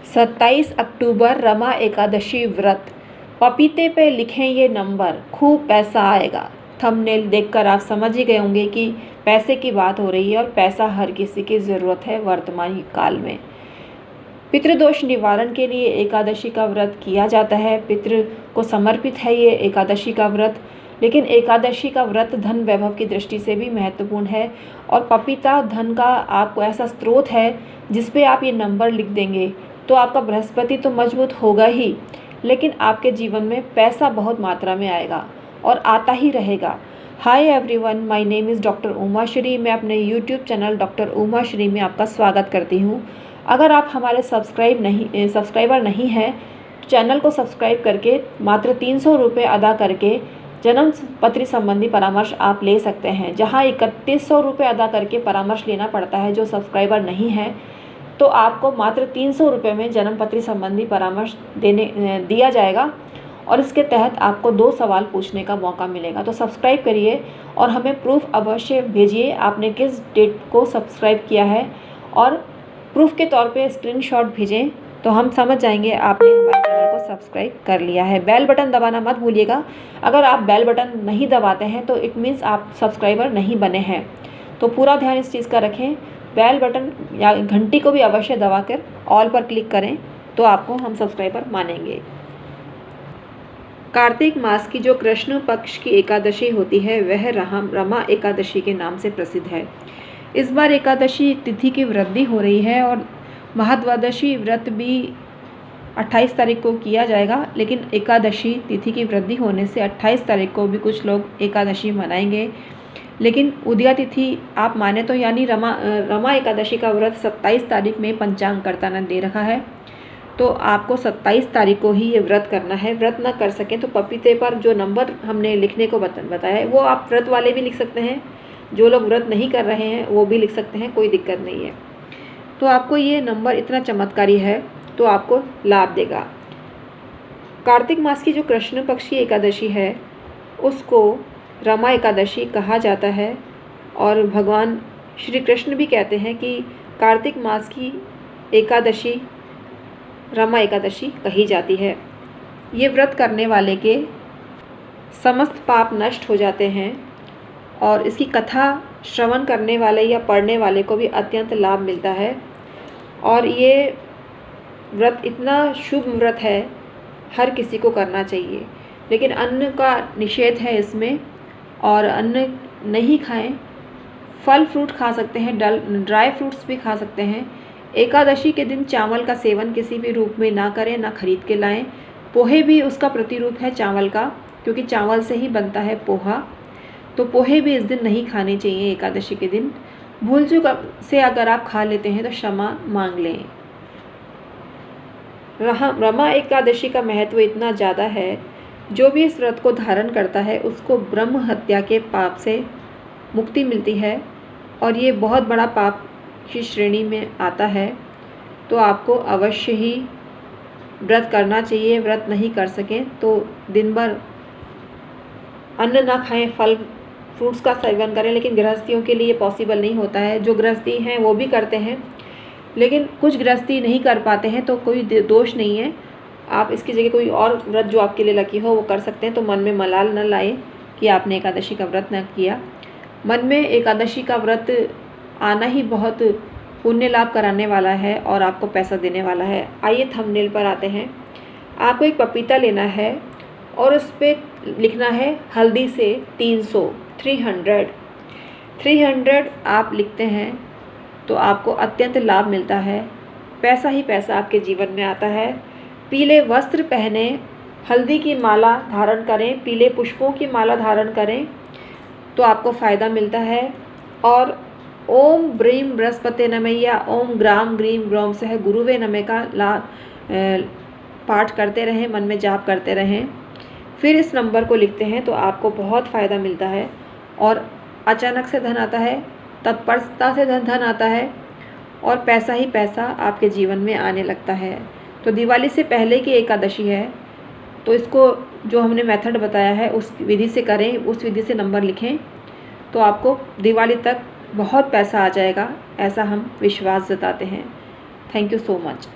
27 अक्टूबर रमा एकादशी व्रत। पपीते पे लिखें ये नंबर, खूब पैसा आएगा। थंबनेल देखकर आप समझ ही गए होंगे कि पैसे की बात हो रही है और पैसा हर किसी की ज़रूरत है वर्तमान काल में। पितृदोष निवारण के लिए एकादशी का व्रत किया जाता है। पितृ को समर्पित है ये एकादशी का व्रत। लेकिन एकादशी का व्रत धन वैभव की दृष्टि से भी महत्वपूर्ण है और पपीता धन का आपको ऐसा स्रोत है जिस पे आप ये नंबर लिख देंगे तो आपका बृहस्पति तो मजबूत होगा ही, लेकिन आपके जीवन में पैसा बहुत मात्रा में आएगा और आता ही रहेगा। Hi everyone, my name is doctor Uma Shri. मैं अपने YouTube channel doctor Uma Shri में आपका स्वागत करती हूँ। अगर आप हमारे सब्सक्राइबर नहीं हैं तो चैनल को सब्सक्राइब करके मात्र 300 रुपये अदा करके जन्म पत्री संबंधी परामर्श आप ले सकते हैं, जहां 3100 रुपये अदा करके परामर्श लेना पड़ता है। जो सब्सक्राइबर नहीं है तो आपको मात्र 300 रुपये में जन्म पत्री संबंधी परामर्श दिया जाएगा और इसके तहत आपको 2 सवाल पूछने का मौका मिलेगा। तो सब्सक्राइब करिए और हमें प्रूफ अवश्य भेजिए आपने किस डेट को सब्सक्राइब किया है, और प्रूफ के तौर पे स्क्रीनशॉट भेजें तो हम समझ जाएंगे आपने हमारे चैनल को सब्सक्राइब कर लिया है। बेल बटन दबाना मत भूलिएगा। अगर आप बेल बटन नहीं दबाते हैं तो इट मीन्स आप सब्सक्राइबर नहीं बने हैं। तो पूरा ध्यान इस चीज़ का रखें। बेल बटन या घंटी को भी अवश्य दबाकर ऑल पर क्लिक करें तो आपको हम सब्सक्राइबर मानेंगे। कार्तिक मास की जो कृष्ण पक्ष की एकादशी होती है वह रमा एकादशी के नाम से प्रसिद्ध है। इस बार एकादशी तिथि की वृद्धि हो रही है और महाद्वादशी व्रत भी 28 तारीख को किया जाएगा, लेकिन एकादशी तिथि की वृद्धि होने से 28 तारीख को भी कुछ लोग एकादशी मनाएंगे। लेकिन उदया तिथि आप माने तो यानी रमा एकादशी का व्रत 27 तारीख में पंचांगकर्ता ने दे रखा है, तो आपको 27 तारीख को ही ये व्रत करना है। व्रत ना कर सकें तो पपीते पर जो नंबर हमने लिखने को बताया है वो आप व्रत वाले भी लिख सकते हैं, जो लोग व्रत नहीं कर रहे हैं वो भी लिख सकते हैं, कोई दिक्कत नहीं है। तो आपको ये नंबर इतना चमत्कारी है तो आपको लाभ देगा। कार्तिक मास की जो कृष्ण पक्ष की एकादशी है उसको रमा एकादशी कहा जाता है और भगवान श्री कृष्ण भी कहते हैं कि कार्तिक मास की एकादशी रमा एकादशी कही जाती है। ये व्रत करने वाले के समस्त पाप नष्ट हो जाते हैं और इसकी कथा श्रवण करने वाले या पढ़ने वाले को भी अत्यंत लाभ मिलता है। और ये व्रत इतना शुभ व्रत है, हर किसी को करना चाहिए। लेकिन अन्न का निषेध है इसमें और अन्न नहीं खाएं। फल फ्रूट खा सकते हैं, ड्राई फ्रूट्स भी खा सकते हैं। एकादशी के दिन चावल का सेवन किसी भी रूप में ना करें, ना खरीद के लाएं। पोहे भी उसका प्रतिरूप है चावल का, क्योंकि चावल से ही बनता है पोहा। तो पोहे भी इस दिन नहीं खाने चाहिए एकादशी के दिन। भूल चूक से अगर आप खा लेते हैं तो क्षमा मांग लें। रमा एकादशी का महत्व इतना ज़्यादा है, जो भी इस व्रत को धारण करता है उसको ब्रह्म हत्या के पाप से मुक्ति मिलती है और ये बहुत बड़ा पाप की श्रेणी में आता है। तो आपको अवश्य ही व्रत करना चाहिए। व्रत नहीं कर सकें तो दिन भर अन्न ना खाएं, फल फ्रूट्स का सेवन करें। लेकिन गृहस्थियों के लिए पॉसिबल नहीं होता है। जो गृहस्थी हैं वो भी करते हैं, लेकिन कुछ गृहस्थी नहीं कर पाते हैं तो कोई दोष नहीं है। आप इसकी जगह कोई और व्रत जो आपके लिए लकी हो वो कर सकते हैं। तो मन में मलाल न लाएं कि आपने एकादशी का व्रत न किया। मन में एकादशी का व्रत आना ही बहुत पुण्य लाभ कराने वाला है और आपको पैसा देने वाला है। आइए थंबनेल पर आते हैं। आपको एक पपीता लेना है और उस पर लिखना है हल्दी से 300 आप लिखते हैं तो आपको अत्यंत लाभ मिलता है। पैसा ही पैसा आपके जीवन में आता है। पीले वस्त्र पहने, हल्दी की माला धारण करें, पीले पुष्पों की माला धारण करें तो आपको फ़ायदा मिलता है। और ओम ब्रीम बृहस्पति नमः या ओम ग्राम ग्रीम ग्रोम से है गुरुवे नमः का पाठ करते रहें, मन में जाप करते रहें। फिर इस नंबर को लिखते हैं तो आपको बहुत फ़ायदा मिलता है और अचानक से धन आता है, तत्परता से धन आता है और पैसा ही पैसा आपके जीवन में आने लगता है। तो दिवाली से पहले की एकादशी है तो इसको जो हमने मेथड बताया है उस विधि से करें, उस विधि से नंबर लिखें तो आपको दिवाली तक बहुत पैसा आ जाएगा, ऐसा हम विश्वास जताते हैं। Thank you so much.